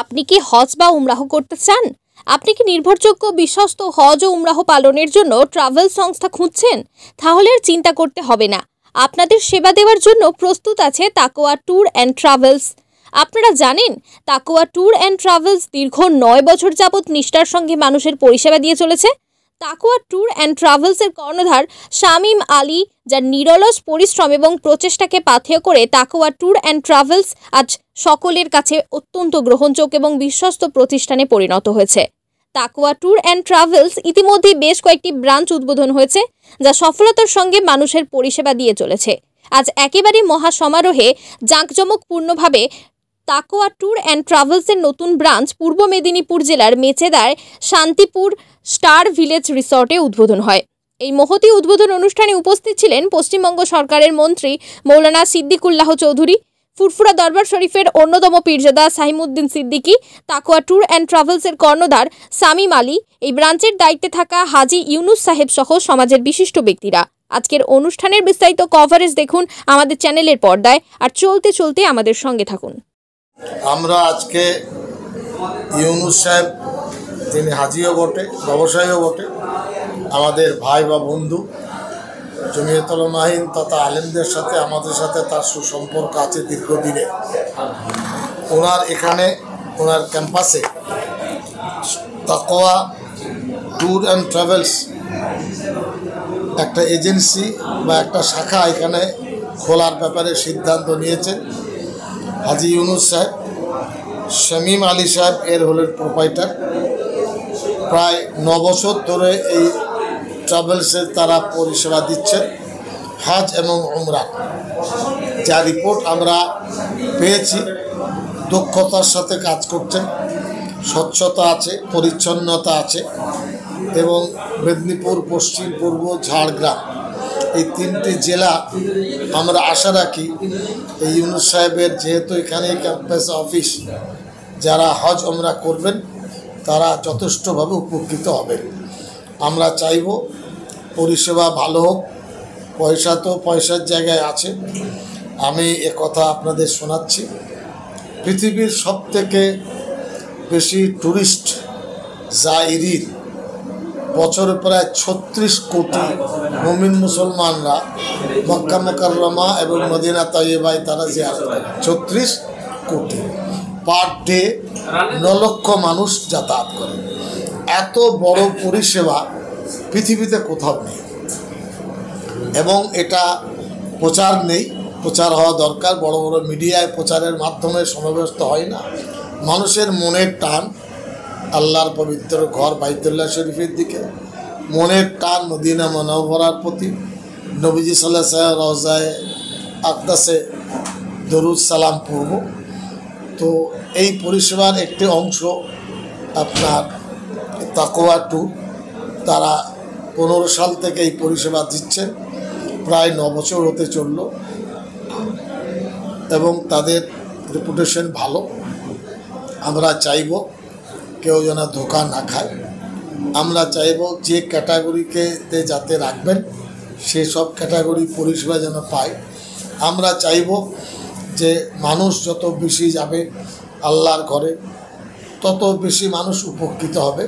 আপনি কি হজ বা উমরাহ করতে চান? আপনি কি নির্ভরযোগ্য বিশ্বস্ত হজ ও উমরাহ পালনের জন্য ট্রাভেল সংস্থা খুঁজছেন? তাহলে আর চিন্তা করতে হবে না। আপনাদের সেবা দেওয়ার জন্য প্রস্তুত আছে তাকওয়া ট্যুর অ্যান্ড ট্রাভেলস। আপনারা জানেন, তাকওয়া ট্যুর অ্যান্ড ট্রাভেলস দীর্ঘ 9 বছর যাবৎ নিষ্ঠার সঙ্গে মানুষের পরিষেবা দিয়ে চলেছে। তাকওয়া ট্যুর অ্যান্ড ট্রাভেলসের কর্ণধার শামীম আলী, যার নিরলস পরিশ্রম এবং প্রচেষ্টাকে পাথেয় করে তাকওয়া ট্যুর অ্যান্ড ট্রাভেলস আজ সকলের কাছে অত্যন্ত গ্রহণযোগ্য এবং বিশ্বস্ত প্রতিষ্ঠানে পরিণত হয়েছে। তাকওয়া ট্যুর অ্যান্ড ট্রাভেলস ইতিমধ্যে বেশ কয়েকটি ব্রাঞ্চ উদ্বোধন হয়েছে, যা সফলতার সঙ্গে মানুষের পরিষেবা দিয়ে চলেছে। আজ একেবারে মহা সমারোহে জাঁকজমকপূর্ণভাবে তাকওয়া ট্যুর অ্যান্ড ট্রাভেলসের নতুন ব্রাঞ্চ পূর্ব মেদিনীপুর জেলার মেচেদার শান্তিপুর স্টার ভিলেজ রিসর্টে উদ্বোধন হয়। এই মহতী উদ্বোধন অনুষ্ঠানে উপস্থিত ছিলেন পশ্চিমবঙ্গ সরকারের মন্ত্রী মৌলানা সিদ্দিকুল্লাহ চৌধুরী, ফুরফুরা দরবার শরীফের অন্যতম পীরজাদা সাহিমুদ্দিন সিদ্দিকী, তাকওয়া ট্যুর অ্যান্ড ট্রাভেলসের কর্ণধার শামীম আলী, এই ব্রাঞ্চের দায়িত্বে থাকা হাজি ইউনুস সাহেব সহ সমাজের বিশিষ্ট ব্যক্তিরা। আজকের অনুষ্ঠানের বিস্তারিত কভারেজ দেখুন আমাদের চ্যানেলের পর্দায়, আর চলতে চলতে আমাদের সঙ্গে থাকুন। আমরা আজকে ইউনুস সাহেব, তিনি হাজিও বটে, ব্যবসায়ীও বটে, আমাদের ভাই বা বন্ধু, জমিয়তুল উলামাহীন তথা আলেমদের সাথে আমাদের সাথে তার সুসম্পর্ক আছে দীর্ঘদিনে। ওনার এখানে, ওনার ক্যাম্পাসে তাকওয়া ট্যুর অ্যান্ড ট্রাভেলস একটা এজেন্সি বা একটা শাখা এখানে খোলার ব্যাপারে সিদ্ধান্ত নিয়েছেন হাজি ইউনুস সাহেব। শামীম আলী সাহেব এর হলেন প্রোপাইটার। প্রায় 9 বছর ধরে এই ট্রাভেলসের তারা পরিষেবা দিচ্ছেন হজ এবং উমরা। যা রিপোর্ট আমরা পেয়েছি, দক্ষতার সাথে কাজ করছেন, স্বচ্ছতা আছে, পরিচ্ছন্নতা আছে, এবং মেদিনীপুর, পশ্চিম, পূর্ব, ঝাড়গ্রাম এই 3টি জেলা আমরা আশা রাখি এই ইউনুস সাহেবের, যেহেতু এখানে ক্যাম্পাস অফিস, যারা হজ উমরা করবেন তারা যথেষ্টভাবে উপকৃত হবেন। আমরা চাইব পরিষেবা ভালো হোক। পয়সা তো পয়সার জায়গায় আছে। আমি কথা আপনাদের শোনাচ্ছি, পৃথিবীর সবথেকে বেশি ট্যুরিস্ট জায়রিন, বছরে প্রায় 36 কোটি মুমিন মুসলমানরা মক্কা মুকাররমা এবং মদিনা তাইয়্যিবায় তারা জিয়ারত করে। 36 কোটি, পার ডে 9 লক্ষ মানুষ যাতায়াত করে। এত বড় পরিষেবা পৃথিবীতে কোথাও নেই, এবং এটা প্রচার নেই, প্রচার হওয়া দরকার। বড় বড় মিডিয়ায় প্রচারের মাধ্যমে সমাবেশ হয় না। মানুষের মনের টান আল্লাহর পবিত্র ঘর বাইতুল্লাহ শরীফের দিকে, মনের টান মদিনা মুনাওয়ারার প্রতি, নবীজি সাল্লাল্লাহু আলাইহি ওয়াসাল্লাম রওজায়ে আকদাসে দরুদ সালাম পড়ব। তো এই পরিষেবার একটি অংশ আপনার তাকওয়া ট্যুর, তারা 15 সাল থেকে এই পরিষেবা দিচ্ছেন, প্রায় 9 বছর হতে চলল, এবং তাদের রেপুটেশন ভালো। আমরা চাইব কেউ যেন ধোঁকা না খায়। আমরা চাইব যে ক্যাটাগরিকে যাতে রাখবেন সেসব ক্যাটাগরি পরিষেবা যেন পায়। আমরা চাইব যে মানুষ যত বেশি যাবে আল্লাহর ঘরে, তত বেশি মানুষ উপকৃত হবে।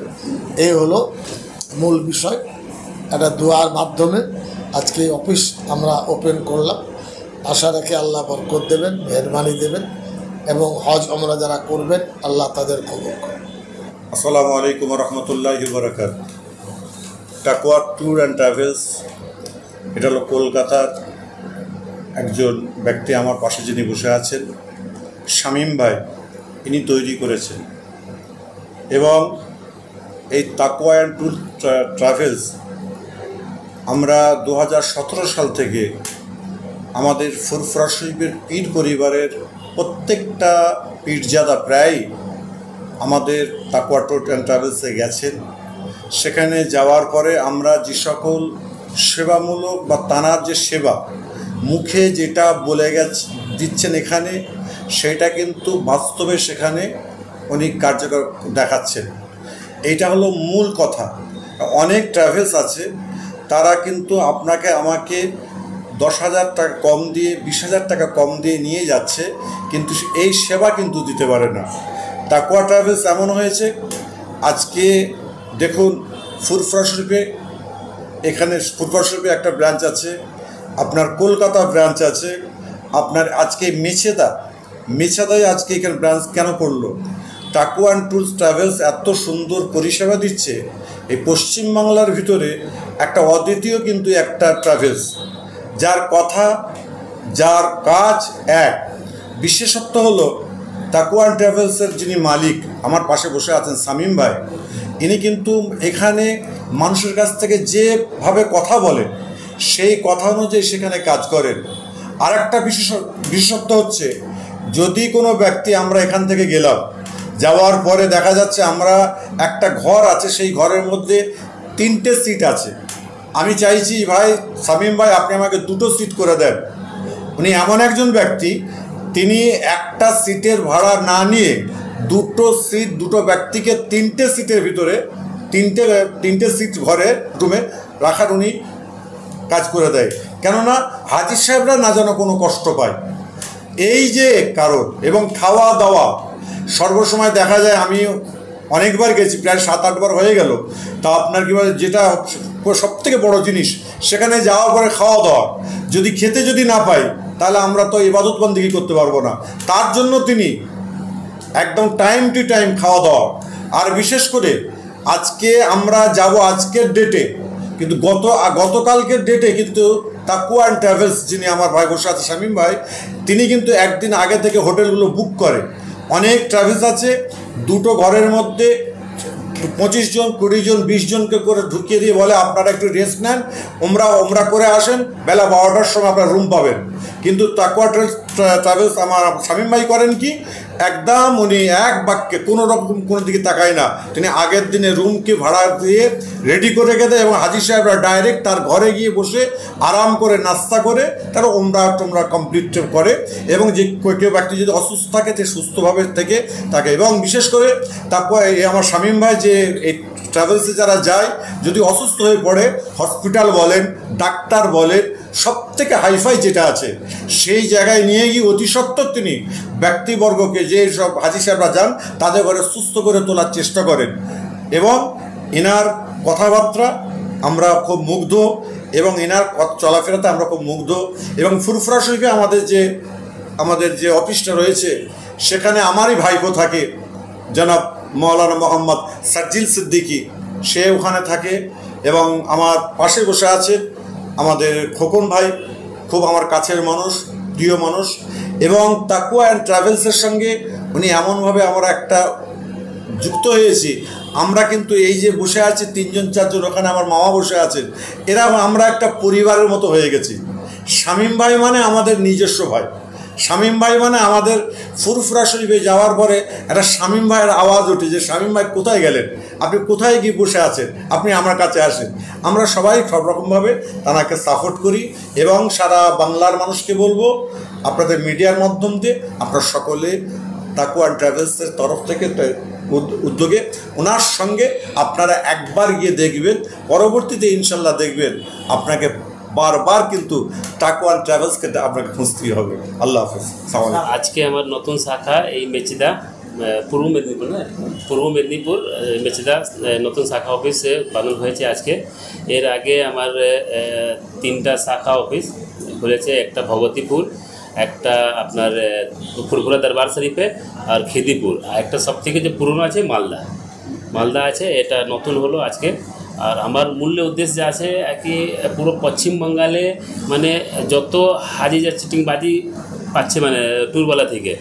এই হলো মূল বিষয়। একটা দোয়ার মাধ্যমে আজকে অফিস আমরা ওপেন করলাম। আশা রাখি আল্লাহ বরকত দেবেন, মেহরবানি দেবেন, এবং হজ উমরা যারা করবেন আল্লাহ তাদের কবুল করেন। আসসালামু আলাইকুম রহমতুল্লাহি ওয়া বারাকাতুহু। তাকওয়া ট্যুর অ্যান্ড ট্রাভেলস, এটা হলো কলকাতার একজন ব্যক্তি আমার পাশে যিনি বসে আছেন, শামীম ভাই, ইনি তৈরি করেছেন। এবং এই তাকওয়া অ্যান্ড ট্যুর ট্রাভেলস আমরা 2017 সাল থেকে আমাদের ফুরফুরা শরীফের পীর পরিবারের প্রত্যেকটা পীরজাদা প্রায় আমাদের তাকওয়া ট্যুর অ্যান্ড ট্রাভেলসে গেছেন। সেখানে যাওয়ার পরে আমরা যে সকল সেবামূলক বা তানার যে সেবা মুখে যেটা বলে দিচ্ছেন এখানে, সেটা কিন্তু বাস্তবে সেখানে উনি কার্যকর দেখাচ্ছেন। এইটা হলো মূল কথা। অনেক ট্রাভেলস আছে, তারা কিন্তু আপনাকে আমাকে 10,000 টাকা কম দিয়ে 20,000 টাকা কম দিয়ে নিয়ে যাচ্ছে, কিন্তু এই সেবা কিন্তু দিতে পারে না। তাকওয়া ট্রাভেলস এমন হয়েছে, আজকে দেখুন ফুরফুরা শরীফে, এখানে ফুরফুরা শরীফে একটা ব্রাঞ্চ আছে, আপনার কলকাতা ব্রাঞ্চ আছে, আপনার আজকে মেছেদায় আজকে এখানে ব্রাঞ্চ কেন করলো? তাকওয়া ট্যুরস ট্রাভেলস এত সুন্দর পরিষেবা দিচ্ছে, এই পশ্চিমবাংলার ভিতরে একটা অদ্বিতীয় কিন্তু একটা ট্রাভেলস, যার কথা যার কাজ এক। বিশেষত্ব হলো তাকওয়া ট্রাভেলসের যিনি মালিক আমার পাশে বসে আছেন শামীম ভাই, ইনি কিন্তু এখানে মানুষের কাছ থেকে যেভাবে কথা বলেন সেই কথা অনুযায়ী সেখানে কাজ করেন। আর একটা বিশেষত্ব হচ্ছে, যদি কোনো ব্যক্তি আমরা এখান থেকে গেলাম, যাওয়ার পরে দেখা যাচ্ছে আমরা একটা ঘর আছে, সেই ঘরের মধ্যে 3টে সিট আছে, আমি চাইছি ভাই শামীম ভাই আপনি আমাকে 2টো সিট করে দেন। উনি এমন একজন ব্যক্তি, তিনি একটা সিটের ভাড়া না নিয়ে 2টো সিট, 2টো ব্যক্তিকে 3টে সিটের ভিতরে 3টে সিট ঘরে রুমে রাখার উনি কাজ করে দেয়। কেননা হাজির সাহেবরা না যেন কোনো কষ্ট পায়, এই যে কারণ। এবং খাওয়া দাওয়া সর্বসময় দেখা যায়, আমি অনেকবার গেছি, প্রায় 7-8 বার হয়ে গেল, তা আপনার কি বলে, যেটা সবথেকে বড় জিনিস সেখানে যাওয়ার পরে খাওয়া দাওয়া, যদি খেতে যদি না পাই তাহলে আমরা তো ইবাদত বন্দেগী করতে পারবো না। তার জন্য তিনি একদম টাইম টু টাইম খাওয়া দাওয়া। আর বিশেষ করে আজকে আমরা যাব আজকের ডেটে, কিন্তু গতকালকের ডেটে কিন্তু তাকওয়া ট্রাভেলস যিনি আমার ভাই বসে আছে শামীম ভাই, তিনি কিন্তু একদিন আগে থেকে হোটেলগুলো বুক করে। অনেক ট্রাভেলস আছে 2টো ঘরের মধ্যে 25 জন 20 জন 20 জনকে করে ঢুকিয়ে দিয়ে বলে আপনারা একটু রেস্ট নেন, ওমরা করে আসেন, বেলা 12টার সময় আপনারা রুম পাবেন। কিন্তু তাকওয়া ট্রাভেলস আমার শামীম ভাই করেন কি, একদম উনি এক বাক্যে কোনো রকম কোনো দিকে তাকায় না, তিনি আগের দিনে রুমকে ভাড়া দিয়ে রেডি করে রেখে দেয় এবং হাজির সাহেবরা ডাইরেক্ট তার ঘরে গিয়ে বসে আরাম করে নাস্তা করে তারা ওমরা কমপ্লিট করে। এবং যে কেউ ব্যক্তি যদি অসুস্থ থাকে সে সুস্থভাবে থেকে থাকে। এবং বিশেষ করে তারপর এই আমার শামীম ভাই যে এই ট্রাভেলসে যারা যায়, যদি অসুস্থ হয়ে পড়ে, হসপিটাল বলেন, ডাক্তার বলেন, সবথেকে হাইফাই যেটা আছে সেই জায়গায় নিয়ে গিয়ে অতি সত্বর তিনি ব্যক্তিবর্গকে, যে সব হাজি সাহেবরা যান তাদের ঘরে সুস্থ করে তোলার চেষ্টা করেন। এবং এনার কথাবার্তা আমরা খুব মুগ্ধ, এবং এনার চলাফেরাতে আমরা খুব মুগ্ধ। এবং ফুরফুরা শরীফে আমাদের যে অফিসটা রয়েছে, সেখানে আমারই ভাইপো থাকে, জনাব মৌলানা মোহাম্মদ সাজ্জিল সিদ্দিকী, সে ওখানে থাকে। এবং আমার পাশে বসে আছে আমাদের খোকন ভাই, খুব আমার কাছের মানুষ, প্রিয় মানুষ। এবং তাকওয়া ট্রাভেলসের সঙ্গে উনি এমনভাবে আমরা একটা যুক্ত হয়েছি, আমরা কিন্তু এই যে বসে আছি 3-4 জন, ওখানে আমার মামা বসে আছেন, এরা আমরা একটা পরিবারের মতো হয়ে গেছি। শামীম ভাই মানে আমাদের নিজস্ব ভাই, শামীম ভাই মানে আমাদের ফুরফুরা শরীফে যাওয়ার পরে একটা শামীম ভাইয়ের আওয়াজ ওঠে যে শামীম ভাই কোথায় গেলেন, আপনি কোথায় গিয়ে বসে আছেন, আপনি আমার কাছে আসেন। আমরা সবাই সব রকমভাবে তাকে সাপোর্ট করি। এবং সারা বাংলার মানুষকে বলবো, আপনাদের মিডিয়ার মাধ্যম দিয়ে আপনারা সকলে তাকওয়া ট্রাভেলসের তরফ থেকে উদ্যোগে ওনার সঙ্গে আপনারা একবার গিয়ে দেখবেন, পরবর্তীতে ইনশাল্লাহ দেখবেন আপনাকে বারবার কিন্তু তাকওয়া ট্রাভেলসকে আপনাকে খুঁজতেই হবে। আল্লাহ হাফেজ। আজকে আমার নতুন শাখা এই মেচেদা, পূর্ব মেদিনীপুর মেচেদা নতুন শাখা অফিসে উদ্বোধন হয়েছে আজকে। এর আগে আমার 3টা শাখা অফিস খুলেছে, একটা ভগবতীপুর, একটা আপনার ফুরফুরা দরবার শরীফে, আর খিদিপুর, আর একটা সবথেকে যে পুরনো আছে মালদা আছে, এটা নতুন হলো আজকে। আর আমার মূল উদ্দেশ্য আছে কি, পুরো পশ্চিমবাংলায় মানে যত হাজি যা চিটিংবাজি পাচ্ছে মানে ট্যুরওয়ালা থেকে,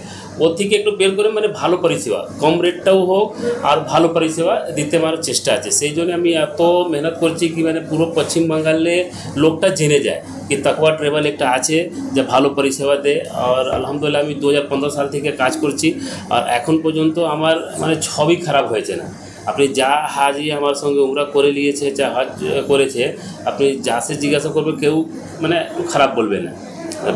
ওর থেকে একটু বের করে মানে ভালো পরিষেবা, কম রেটটাও হোক আর ভালো পরিষেবা দিতে আমার চেষ্টা আছে। সেই জন্য আমি এত মেহনত করছি কি মানে পুরো পশ্চিমবাংলায় লোকটা জেনে যায় কি তাকওয়া ট্রাভেল একটা আছে যে ভালো পরিষেবা দেয়। আর আলহামদুলিল্লাহ আমি 2015 সাল থেকে কাজ করছি, আর এখন পর্যন্ত আমার মানে ছবি খারাপ হয়েছে না। আপনি যা হাজি আমার সঙ্গে উমরা করে নিয়েছে, যা হজ করেছে, আপনি যাকে জিজ্ঞাসা করবে কেউ মানে খারাপ বলবে না,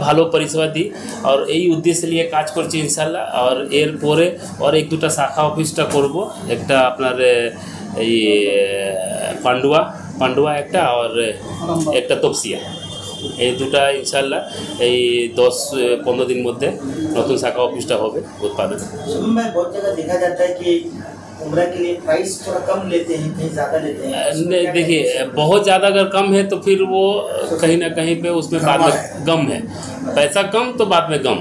ভালো পরিষেবা দিই। আর এই উদ্দেশ্যে নিয়ে কাজ করছি ইনশাল্লাহ। আর এরপরে আর 1-2টা শাখা অফিসটা করব, একটা আপনার এই পান্ডুয়া একটা, আর একটা তপসিয়া। এই দুটা ইনশাল্লাহ এই 10-15 दिन মধ্যে নতুন শাখা অফিসটা হবে উৎপাদন। शुरू में बहुत जगह देखा जाता है कि उम्र के लिए प्राइस थोड़ा कम लेते हैं, कहीं ज़्यादा लेते हैं। देखिए बहुत ज़्यादा अगर कम है तो फिर वो कहीं ना कहीं पे उसमें बाद में गम है, पैसा कम तो बाद में गम,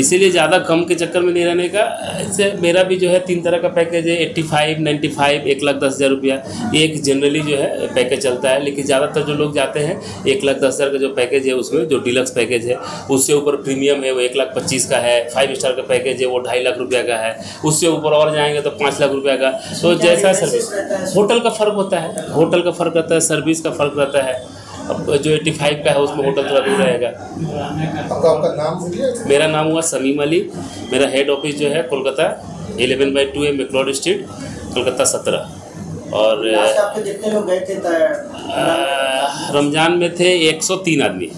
इसीलिए ज़्यादा कम के चक्कर में नहीं रहने का। इससे मेरा भी जो है 3 तरह का पैकेज है, 85, 95, 1,10,000 रुपया, ये एक जनरली जो है पैकेज चलता है। लेकिन ज़्यादातर जो लोग जाते हैं 1,10,000 का जो पैकेज है उसमें जो डिलक्स पैकेज है, उससे ऊपर प्रीमियम है वो 1,25,000 का है, 5 स्टार का पैकेज है वो 2.5 लाख रुपया का है, उससे ऊपर और जाएंगे तो 5 लाख रुपया का। तो जैसा सर्विस होटल का फ़र्क होता है, होटल का फ़र्क रहता है, सर्विस का फ़र्क रहता है। अब जो 85 का है उसमें होटल थोड़ा दूर रहेगा। आपका नाम बोलिए। मेरा नाम हुआ समीम अली, मेरा हेड ऑफिस जो है कोलकाता 11/2 मैक्लोड स्ट्रीट, कोलकाता 17। और आपके जितने लोग गए थे रमज़ान में थे 103 आदमी,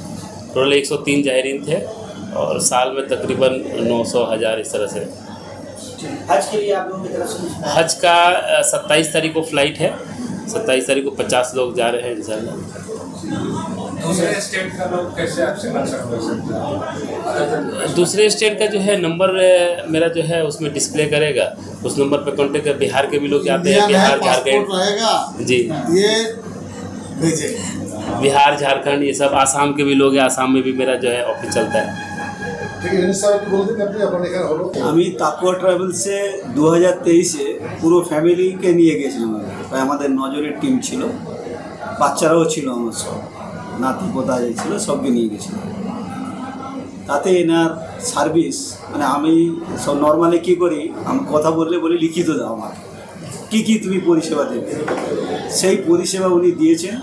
टोटल 103 जायरीन थे, और साल में तकरीबन 900-1000 इस तरह से। हज के लिए आप लोगों की तरफ से हज का 27 तारीख को फ़्लाइट है, 27 तारीख को 50 लोग जा रहे हैं इंशाल्लाह। दूसरे स्टेट का लोग कैसे आपसे कांटेक्ट कर सकते हैं? दूसरे स्टेट का जो है नंबर मेरा जो है उसमें डिस्प्ले करेगा, उस नंबर पे कांटेक्ट कर। बिहार के भी लोग जाते हैं, बिहार झारखंड रहेगा जी, ये भेजे। बिहार झारखंड ये सब, आसाम के भी लोग हैं, आसाम में भी मेरा जो है ऑफिस चलता है। আমি তাকুয়া ট্রাভেলসে 2023-এ পুরো ফ্যামিলিকে নিয়ে গেছিলাম। প্রায় আমাদের 9 জনের টিম ছিল, বাচ্চারাও ছিল, আমার সব নাতি পোতা ছিল, সবকে নিয়ে গেছিলাম। তাতে এনার সার্ভিস মানে আমি সব নর্মালি কী করি, আমি কথা বললে বলি লিখিত দাও আমার কী তুমি পরিষেবা দেবে, সেই পরিষেবা উনি দিয়েছেন।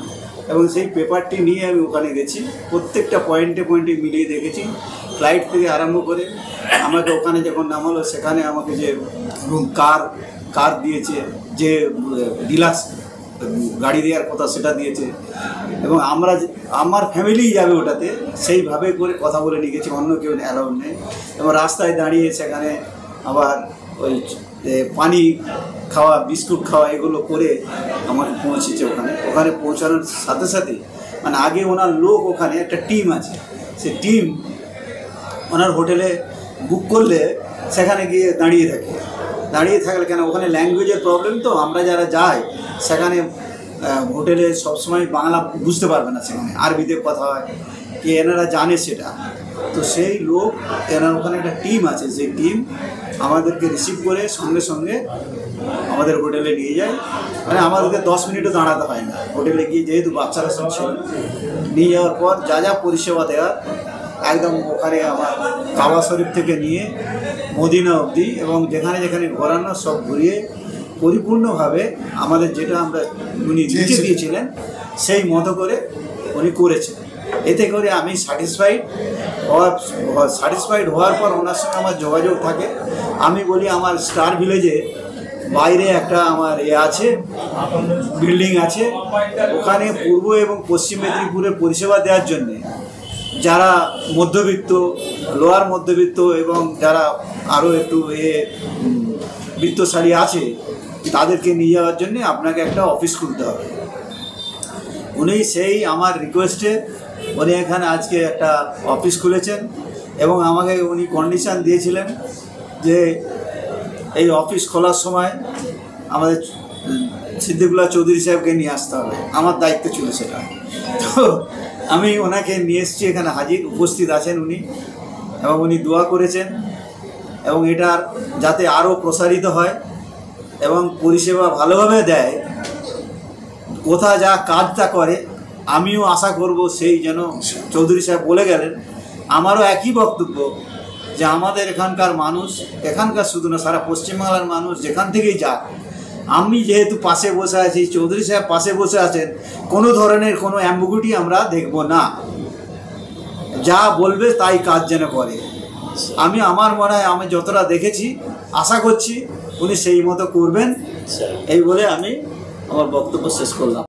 এবং সেই পেপারটি নিয়ে আমি ওখানে গেছি, প্রত্যেকটা পয়েন্টে পয়েন্টে মিলিয়ে দেখেছি। ফ্লাইট থেকে আরম্ভ করে আমাকে ওখানে যখন নামালো সেখানে আমাকে যে কার দিয়েছে, যে ডিলাক্স গাড়ি দেওয়ার কথা সেটা দিয়েছে, এবং আমার ফ্যামিলি যাবে ওটাতে, সেইভাবে করে কথা বলে নিয়ে গেছি, অন্য কেউ অ্যালাউড নেই। এবং রাস্তায় দাঁড়িয়ে সেখানে আবার ওই পানি খাওয়া, বিস্কুট খাওয়া এগুলো করে আমাকে পৌঁছেছে ওখানে পৌঁছানোর সাথে সাথে মানে আগে ওনার লোক, ওখানে একটা টিম আছে, সে টিম ওনার হোটেলে বুক করলে সেখানে গিয়ে দাঁড়িয়ে থাকলে কেন, ওখানে ল্যাঙ্গুয়েজের প্রবলেম, তো আমরা যারা যাই সেখানে হোটেলে সবসময় বাংলা বুঝতে পারবে না, সেখানে আরবিতে কথা হয়, কি এনারা জানে সেটা। তো সেই লোক এনার ওখানে একটা টিম আছে, সেই টিম আমাদেরকে রিসিভ করে সঙ্গে সঙ্গে আমাদের হোটেলে নিয়ে যায়। মানে আমাদেরকে 10 মিনিটও দাঁড়াতে হয় না হোটেলে গিয়ে, যেহেতু বাচ্চারা সব ছিল। নিয়ে যাওয়ার পর যা পরিষেবা দেওয়ার একদম ওখানে আমার কাবা শরীফ থেকে নিয়ে মদিনা অবধি এবং যেখানে যেখানে ঘোরানো সব ঘুরিয়ে পরিপূর্ণভাবে আমাদের যেটা আমরা উনি লিখে দিয়েছিলেন সেই মতো করে উনি করেছেন। এতে করে আমি স্যাটিসফাইড হওয়ার পর ওনার সঙ্গে আমার যোগাযোগ থাকে। আমি বলি আমার স্টার ভিলেজে বাইরে একটা আমার আছে, বিল্ডিং আছে, ওখানে পূর্ব এবং পশ্চিম মেদিনীপুরের পরিষেবা দেওয়ার জন্যে যারা মধ্যবিত্ত, লোয়ার মধ্যবিত্ত এবং যারা আরও একটু বিত্তশালী আছে তাদেরকে নিয়ে যাওয়ার জন্যে আপনাকে একটা অফিস খুলতে হবে। উনি সেই আমার রিকোয়েস্টে উনি এখানে আজকে একটা অফিস খুলেছেন এবং আমাকে উনি কন্ডিশান দিয়েছিলেন যে এই অফিস খোলার সময় আমাদের সিদ্দিকুল্লাহ চৌধুরী সাহেবকে নিয়ে আসতে হবে, আমার দায়িত্ব ছিল সেটা। তো আমি ওনাকে নিয়ে এসেছি, এখানে হাজির উপস্থিত আছেন উনি, এবং উনি দোয়া করেছেন এবং এটার যাতে আরও প্রসারিত হয় এবং পরিষেবা ভালোভাবে দেয়, কোথা যা কাজটা করে আমিও আশা করব সেই যেন চৌধুরী সাহেব বলে গেলেন। আমারও একই বক্তব্য যে আমাদের এখানকার মানুষ, এখানকার শুধু না সারা পশ্চিমবাংলার মানুষ যেখান থেকেই যাক, আমি যেহেতু পাশে বসে আছি, চৌধুরী সাহেব পাশে বসে আছেন, কোনো ধরনের কোনো অ্যাম্বিগুইটি আমরা দেখব না, যা বলবে তাই কাজ যেন করে। আমি আমার মনে হয় আমি যতটা দেখেছি আশা করছি উনি সেই মতো করবেন, এই বলে আমি আমার বক্তব্য শেষ করলাম।